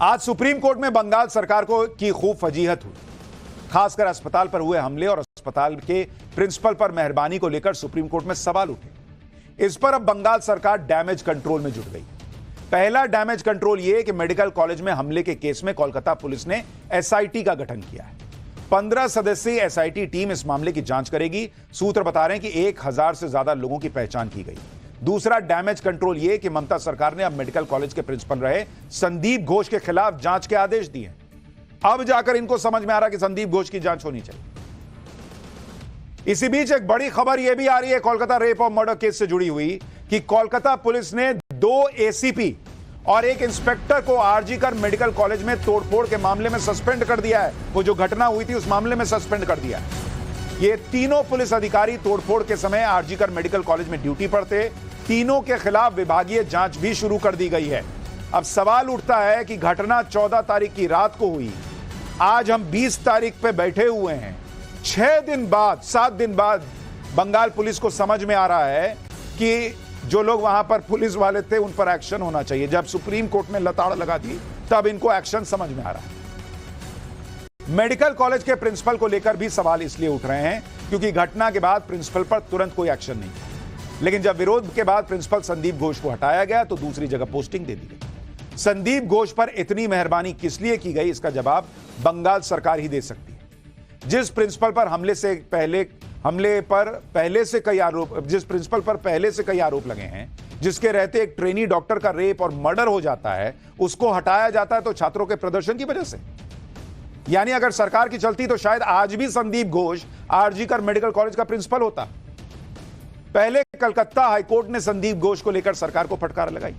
आज supreme court में बंगाल सरकार की खूब फजीहत हुई। खासकर अस्पताल पर हुए हमले और अस्पताल के प्रिंसिपल पर मेहरबानी को लेकर सुप्रीम कोर्ट में सवाल उठे। इस पर अब बंगाल सरकार डैमेज कंट्रोल में जुट गई। पहला डैमेज कंट्रोल यह कि मेडिकल कॉलेज में हमले के केस में कोलकाता पुलिस ने एसआईटी का गठन किया है। 15 सदस्यीय एसआईटी टीम इस मामले की जांच करेगी। सूत्र बता रहे हैं कि 1000 से ज्यादा लोगों की पहचान की गई। दूसरा डैमेज कंट्रोल यह कि ममता सरकार ने अब मेडिकल कॉलेज के प्रिंसिपल रहे संदीप घोष के खिलाफ जांच के आदेश दिए। अब जाकर इनको समझ में आ रहा कि संदीप घोष की जांच होनी चाहिए। इसी बीच एक बड़ी खबर यह भी आ रही है कोलकाता रेप और मर्डर केस से जुड़ी हुई कि कोलकाता पुलिस ने 2 एसीपी और एक इंस्पेक्टर को आरजीकर मेडिकल कॉलेज में तोड़फोड़ के मामले में सस्पेंड कर दिया है। वो जो घटना हुई थी उस मामले में सस्पेंड कर दिया है। ये तीनों पुलिस अधिकारी तोड़फोड़ के समय आरजीकर मेडिकल कॉलेज में ड्यूटी पर थे। तीनों के खिलाफ विभागीय जांच भी शुरू कर दी गई है। अब सवाल उठता है कि घटना 14 तारीख की रात को हुई। आज हम 20 तारीख पे बैठे हुए हैं। 7 दिन बाद बंगाल पुलिस को समझ में आ रहा है कि जो लोग वहां पर पुलिस वाले थे उन पर एक्शन होना चाहिए। जब सुप्रीम कोर्ट ने लताड़ लगा दी तब इनको एक्शन समझ में आ रहा है। मेडिकल कॉलेज के प्रिंसिपल को लेकर भी सवाल इसलिए उठ रहे हैं क्योंकि घटना के बाद प्रिंसिपल पर तुरंत कोई एक्शन नहीं था। लेकिन जब विरोध के बाद प्रिंसिपल संदीप घोष को हटाया गया तो दूसरी जगह पोस्टिंग दे दी गई। संदीप घोष पर इतनी मेहरबानी किस लिए की गई, इसका जवाब बंगाल सरकार ही दे सकती है। जिस प्रिंसिपल पर पहले से कई आरोप लगे हैं, जिसके रहते एक ट्रेनी डॉक्टर का रेप और मर्डर हो जाता है, उसको हटाया जाता है तो छात्रों के प्रदर्शन की वजह से। यानी अगर सरकार की चलती तो शायद आज भी संदीप घोष आरजीकर मेडिकल कॉलेज का प्रिंसिपल होता। पहले कलकत्ता हाईकोर्ट ने संदीप घोष को लेकर सरकार को फटकार लगाई,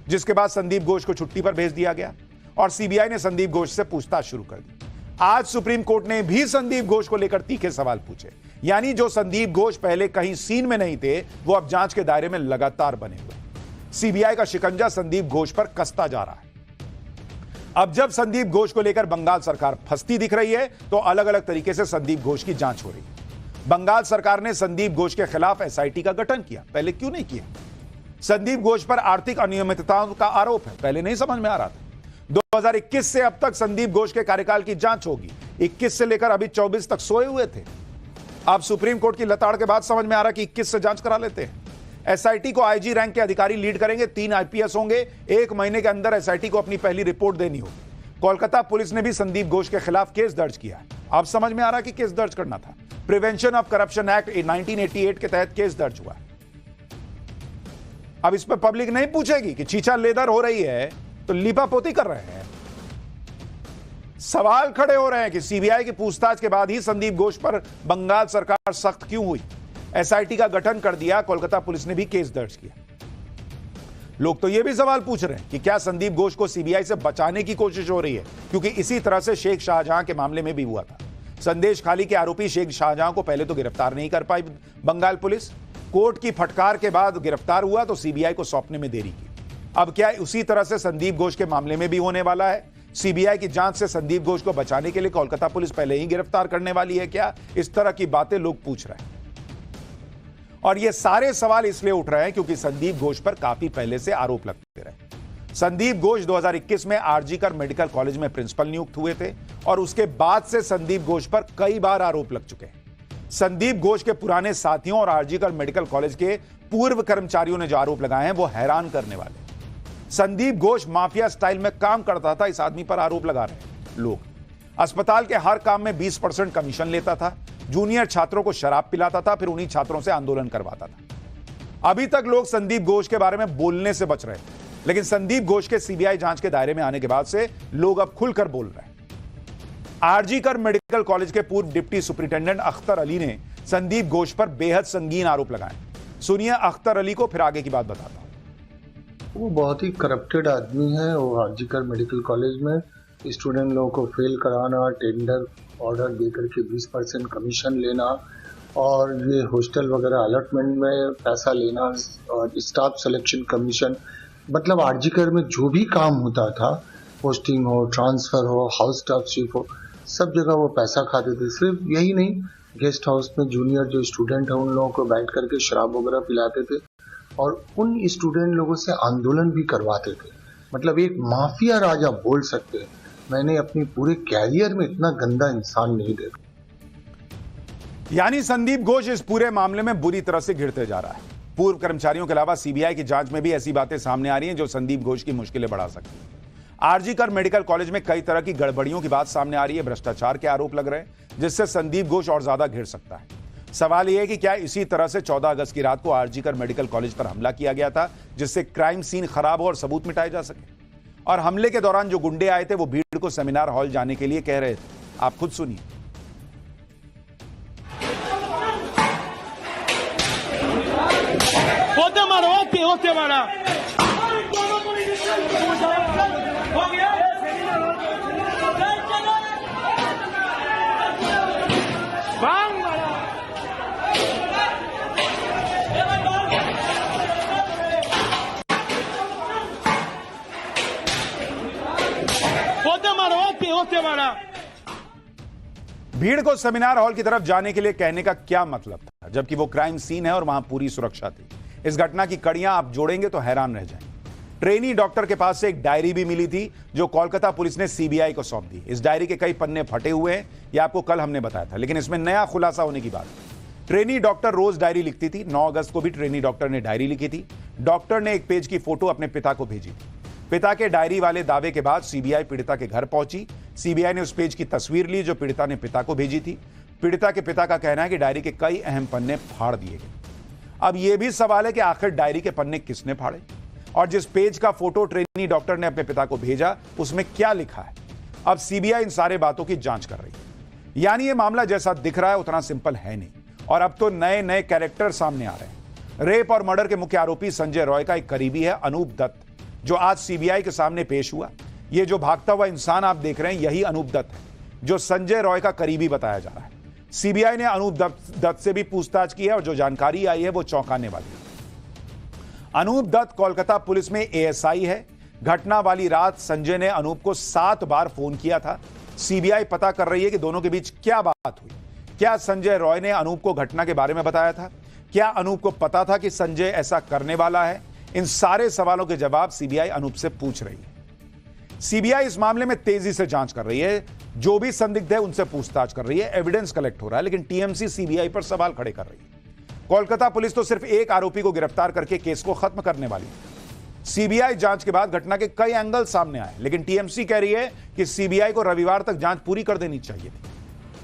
जिसके बाद संदीप घोष को छुट्टी पर भेज दिया गया और सीबीआई ने संदीप घोष से पूछताछ शुरू कर दी। आज सुप्रीम कोर्ट ने भी संदीप घोष को लेकर तीखे सवाल पूछे। यानी जो संदीप घोष पहले कहीं सीन में नहीं थे वो अब जांच के दायरे में लगातार बने हुए। सीबीआई का शिकंजा संदीप घोष पर कसता जा रहा है। अब जब संदीप घोष को लेकर बंगाल सरकार फंसती दिख रही है तो अलग अलग तरीके से संदीप घोष की जांच हो रही है। बंगाल सरकार ने संदीप घोष के खिलाफ एसआईटी का गठन किया, पहले क्यों नहीं किया? संदीप घोष पर आर्थिक अनियमितताओं का आरोप है, पहले नहीं समझ में आ रहा था। 2021 से अब तक संदीप घोष के कार्यकाल की जांच होगी। 21 से लेकर अभी 24 तक सोए हुए थे। अब सुप्रीम कोर्ट की लताड़ के बाद समझ में आ रहा कि 21 से जांच करा लेते हैं। एसआईटी को आईजी रैंक के अधिकारी लीड करेंगे, 3 आईपीएस होंगे। 1 महीने के अंदर एसआईटी को अपनी पहली रिपोर्ट देनी होगी। कोलकाता पुलिस ने भी संदीप घोष के खिलाफ केस दर्ज किया है। अब समझ में आ रहा कि केस दर्ज करना था। प्रिवेंशन ऑफ करप्शन एक्ट 1988 के तहत केस दर्ज हुआ है। अब इस पर पब्लिक नहीं पूछेगी कि चीचा लेदर हो रही है तो लीपापोती कर रहे हैं। सवाल खड़े हो रहे हैं कि सीबीआई की पूछताछ के बाद ही संदीप घोष पर बंगाल सरकार सख्त क्यों हुई? एसआईटी का गठन कर दिया, कोलकाता पुलिस ने भी केस दर्ज किया। लोग तो यह भी सवाल पूछ रहे हैं कि क्या संदीप घोष को सीबीआई से बचाने की कोशिश हो रही है, क्योंकि इसी तरह से शेख शाहजहां के मामले में भी हुआ था। संदेश खाली के आरोपी शेख शाहजहां को पहले तो गिरफ्तार नहीं कर पाई बंगाल पुलिस। कोर्ट की फटकार के बाद गिरफ्तार हुआ तो सीबीआई को सौंपने में देरी की। अब क्या उसी तरह से संदीप घोष के मामले में भी होने वाला है? सीबीआई की जांच से संदीप घोष को बचाने के लिए कोलकाता पुलिस पहले ही गिरफ्तार करने वाली है क्या? इस तरह की बातें लोग पूछ रहे हैं। और ये सारे सवाल इसलिए उठ रहे हैं क्योंकि संदीप घोष पर काफी पहले से आरोप लगते रहे। संदीप घोष 2021 में आरजीकर मेडिकल कॉलेज में प्रिंसिपल नियुक्त हुए थे और उसके बाद से संदीप घोष पर कई बार आरोप लग चुके हैं। संदीप घोष के पुराने साथियों और आरजीकर मेडिकल कॉलेज के पूर्व कर्मचारियों ने जो आरोप लगाए हैं वो हैरान करने वाले। संदीप घोष माफिया स्टाइल में काम करता था, इस आदमी पर आरोप लगा रहे हैं लोग। अस्पताल के हर काम में 20% कमीशन लेता था, जूनियर छात्रों को शराब पिलाता था, फिर उन्हीं छात्रों से आंदोलन करवाता था। अभी तक लोग संदीप घोष के बारे में बोलने से बच रहे हैं, लेकिन संदीप घोष के सीबीआई जांच के दायरे में आने के बाद से लोग अब खुलकर बोल रहे हैं। आरजीकर मेडिकल कॉलेज के पूर्व डिप्टी सुपरिटेंडेंट अख्तर अली ने संदीप घोष पर बेहद संगीन आरोप लगाए। सुनिए अख्तर अली को, फिर आगे की बात बताता हूं। वो बहुत ही करप्टेड आदमी है। वो आरजीकर मेडिकल कॉलेज में स्टूडेंट लोगों को फेल कराना, टेंडर ऑर्डर दे करके 20% कमीशन लेना और ये हॉस्टल वगैरह अलॉटमेंट में पैसा लेना और स्टाफ सिलेक्शन कमीशन, मतलब आरजीकर में जो भी काम होता था, पोस्टिंग हो, ट्रांसफर हो, हाउस स्टाफशिप हो, सब जगह वो पैसा खाते थे। सिर्फ यही नहीं, गेस्ट हाउस में जूनियर जो स्टूडेंट है उन लोगों को बैठ करके शराब वगैरह पिलाते थे और उन स्टूडेंट लोगों से आंदोलन भी करवाते थे। मतलब एक माफिया राजा बोल सकते हैं। मैंने अपनी पूरे कैरियर में इतना गंदा इंसान नहीं देखा। यानी संदीप घोष इस पूरे मामले में बुरी तरह से घिरते जा रहा है। पूर्व कर्मचारियों के अलावा सीबीआई की जांच में भी ऐसी बातें सामने आ रही हैं जो संदीप घोष की मुश्किलें बढ़ा सकती हैं। आरजी कर मेडिकल कॉलेज में कई तरह की गड़बड़ियों की बात सामने आ रही है, भ्रष्टाचार के आरोप लग रहे हैं, जिससे संदीप घोष और ज्यादा घिर सकता है। सवाल यह है कि क्या इसी तरह से 14 अगस्त की रात को आरजी कर मेडिकल कॉलेज पर हमला किया गया था, जिससे क्राइम सीन खराब हो और सबूत मिटाए जा सके। और हमले के दौरान जो गुंडे आए थे वो भीड़ को सेमिनार हॉल जाने के लिए कह रहे थे। आप खुद सुनिए। होते मारो, होते मारा। होते मारा। भीड़ को सेमिनार हॉल की तरफ जाने के लिए कहने का क्या मतलब था, जबकि वो क्राइम सीन है और वहां पूरी सुरक्षा थी। इस घटना की कड़ियां आप जोड़ेंगे तो हैरान रह जाएंगे। ट्रेनी डॉक्टर के पास से एक डायरी भी मिली थी जो कोलकाता पुलिस ने सीबीआई को सौंप दी। इस डायरी के कई पन्ने फटे हुए हैं, यह आपको कल हमने बताया था, लेकिन इसमें नया खुलासा होने की बात है। ट्रेनी डॉक्टर रोज डायरी लिखती थी। 9 अगस्त को भी ट्रेनी डॉक्टर ने डायरी लिखी थी। डॉक्टर ने एक पेज की फोटो अपने पिता को भेजी थी। पिता के डायरी वाले दावे के बाद सीबीआई पीड़िता के घर पहुंची। सीबीआई ने उस पेज की तस्वीर ली जो पीड़िता ने पिता को भेजी थी। पीड़िता के पिता का कहना है कि डायरी के कई अहम पन्ने फाड़ दिए गए। अब यह भी सवाल है कि आखिर डायरी के पन्ने किसने फाड़े और जिस पेज का फोटो ट्रेनी डॉक्टर ने अपने पिता को भेजा उसमें क्या लिखा है। अब सीबीआई इन सारे बातों की जांच कर रही है। यानी यह मामला जैसा दिख रहा है उतना सिंपल है नहीं, और अब तो नए नए कैरेक्टर सामने आ रहे हैं। रेप और मर्डर के मुख्य आरोपी संजय रॉय का एक करीबी है अनूप दत्त, जो आज सीबीआई के सामने पेश हुआ। यह जो भागता हुआ इंसान आप देख रहे हैं यही अनूप दत्त है, जो संजय रॉय का करीबी बताया जा रहा है। सीबीआई ने अनूप दत्त से भी पूछताछ की है और जो जानकारी आई है वो चौंकाने वाली है। अनूप दत्त कोलकाता पुलिस में एएसआई है। घटना वाली रात संजय ने अनूप को 7 बार फोन किया था। सीबीआई पता कर रही है कि दोनों के बीच क्या बात हुई। क्या संजय रॉय ने अनूप को घटना के बारे में बताया था? क्या अनूप को पता था कि संजय ऐसा करने वाला है? इन सारे सवालों के जवाब सीबीआई अनूप से पूछ रही है। सीबीआई इस मामले में तेजी से जांच कर रही है। जो भी संदिग्ध है उनसे पूछताछ कर रही है, एविडेंस कलेक्ट हो रहा है, लेकिन टीएमसी सीबीआई पर सवाल खड़े कर रही है। कोलकाता पुलिस तो सिर्फ एक आरोपी को गिरफ्तार करके केस को खत्म करने वाली है। सीबीआई जांच के बाद घटना के कई एंगल सामने आए, लेकिन टीएमसी कह रही है कि सीबीआई को रविवार तक जांच पूरी कर देनी चाहिए थी।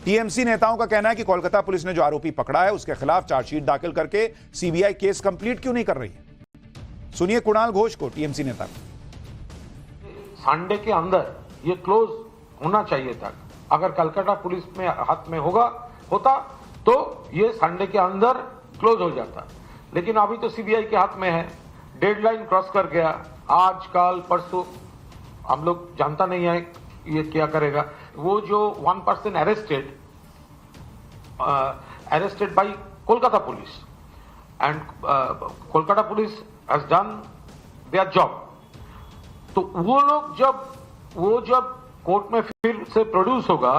टीएमसी नेताओं का कहना है कि कोलकाता पुलिस ने जो आरोपी पकड़ा है उसके खिलाफ चार्जशीट दाखिल करके सीबीआई केस कंप्लीट क्यों नहीं कर रही है। सुनिए कुणाल घोष को, टीएमसी नेता को। संडे के अंदर ये क्लोज होना चाहिए था। अगर कलकत्ता पुलिस में हाथ में होता तो ये संडे के अंदर क्लोज हो जाता, लेकिन अभी तो सीबीआई के हाथ में है। डेडलाइन क्रॉस कर गया। आज कल परसों हम लोग जानता नहीं है ये क्या करेगा। वो जो 1 person arrested bye Kolkata police and Kolkata police has done their job. तो वो जब कोर्ट में फिर से प्रोड्यूस होगा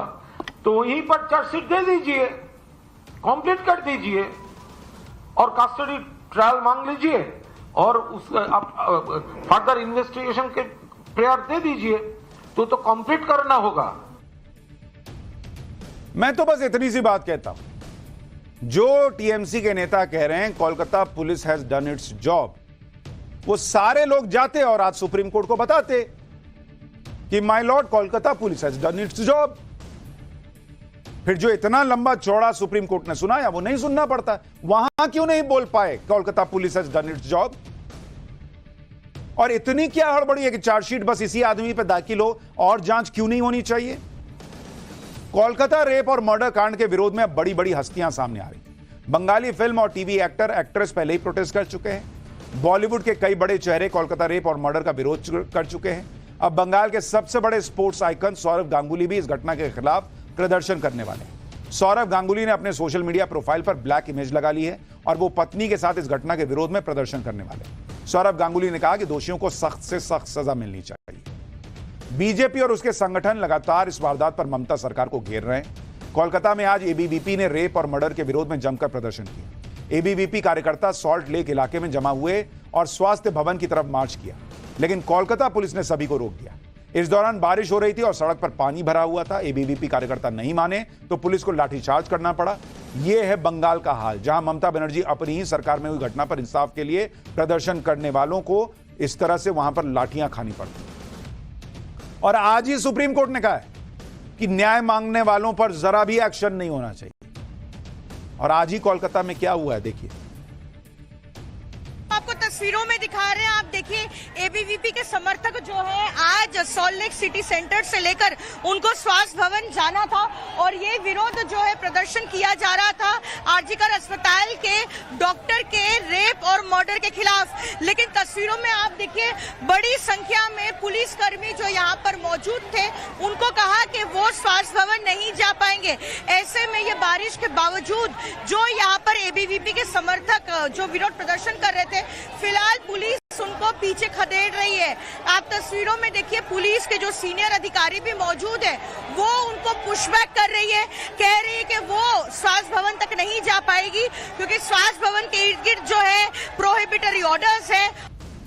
तो वहीं पर चार्जशीट दे दीजिए, कंप्लीट कर दीजिए और कस्टडी ट्रायल मांग लीजिए और उस फर्दर इन्वेस्टिगेशन के प्रेयर दे दीजिए। तो कंप्लीट करना होगा। मैं तो बस इतनी सी बात कहता हूं, जो टीएमसी के नेता कह रहे हैं Kolkata police has done it's job, वो सारे लोग जाते और आज सुप्रीम कोर्ट को बताते कि my Lord Kolkata police has done it's job. फिर जो इतना लंबा चौड़ा सुप्रीम कोर्ट ने सुनाया वो नहीं सुनना पड़ता। वहां क्यों नहीं बोल पाए Kolkata police has done it's job? और इतनी क्या हड़बड़ी है कि चार्जशीट बस इसी आदमी पे दाखिल हो और जांच क्यों नहीं होनी चाहिए? कोलकाता रेप और मर्डर कांड के विरोध में अब बड़ी बड़ी हस्तियां सामने आ रही। बंगाली फिल्म और टीवी एक्टर एक्ट्रेस पहले ही प्रोटेस्ट कर चुके हैं। बॉलीवुड के कई बड़े चेहरे कोलकाता रेप और मर्डर का विरोध कर चुके हैं। अब बंगाल के सबसे बड़े स्पोर्ट्स आइकन सौरव गांगुली भी इस घटना के खिलाफ प्रदर्शन करने वाले हैं। सौरव गांगुली ने अपने सोशल मीडिया प्रोफाइल पर ब्लैक इमेज लगा ली है और वो पत्नी के साथ इस घटना के विरोध में प्रदर्शन करने वाले हैं। सौरव गांगुली ने कहा कि दोषियों को सख्त से सख्त सजा मिलनी चाहिए। बीजेपी और उसके संगठन लगातार इस वारदात पर ममता सरकार को घेर रहे हैं। कोलकाता में आज एबीवीपी ने रेप और मर्डर के विरोध में जमकर प्रदर्शन किया। एबीवीपी कार्यकर्ता सॉल्ट लेक इलाके में जमा हुए और स्वास्थ्य भवन की तरफ मार्च किया। लेकिन कोलकाता पुलिस ने सभी को रोक दिया। इस दौरान बारिश हो रही थी और सड़क पर पानी भरा हुआ था। एबीवीपी कार्यकर्ता नहीं माने तो पुलिस को लाठीचार्ज करना पड़ा। यह है बंगाल का हाल, जहां ममता बनर्जी अपनी ही सरकार में हुई घटना पर इंसाफ के लिए प्रदर्शन करने वालों को इस तरह से वहां पर लाठियां खानी पड़ती। और आज ही सुप्रीम कोर्ट ने कहा है कि न्याय मांगने वालों पर जरा भी एक्शन नहीं होना चाहिए। और आज ही कोलकाता में क्या हुआ है देखिए। आपको तस्वीरों में दिखा रहे हैं, आप देखिए एबीवीपी के समर्थक जो है आज सॉल्ट लेक सिटी सेंटर से लेकर उनको स्वास्थ्य भवन जाना था और ये विरोध जो है प्रदर्शन किया जा रहा था आरजीकर अस्पताल के डॉक्टर के रेप और मर्डर के खिलाफ। लेकिन तस्वीरों में आप देखिए बड़ी संख्या में पुलिसकर्मी जो यहाँ पर मौजूद थे उनको कहा कि वो स्वास्थ्य भवन नहीं जा पाएंगे। ऐसे में ये बारिश के बावजूद जो यहाँ पर एबीवीपी के समर्थक जो विरोध प्रदर्शन कर रहे थे, फिलहाल पुलिस उनको पीछे खदेड़ रही है। आप तस्वीरों में देखिए पुलिस के जो सीनियर अधिकारी भी मौजूद है वो उनको पुशबैक कर रही है, कह रही है कि वो स्वास्थ्य भवन तक नहीं जा पाएगी क्योंकि स्वास्थ्य भवन के इर्द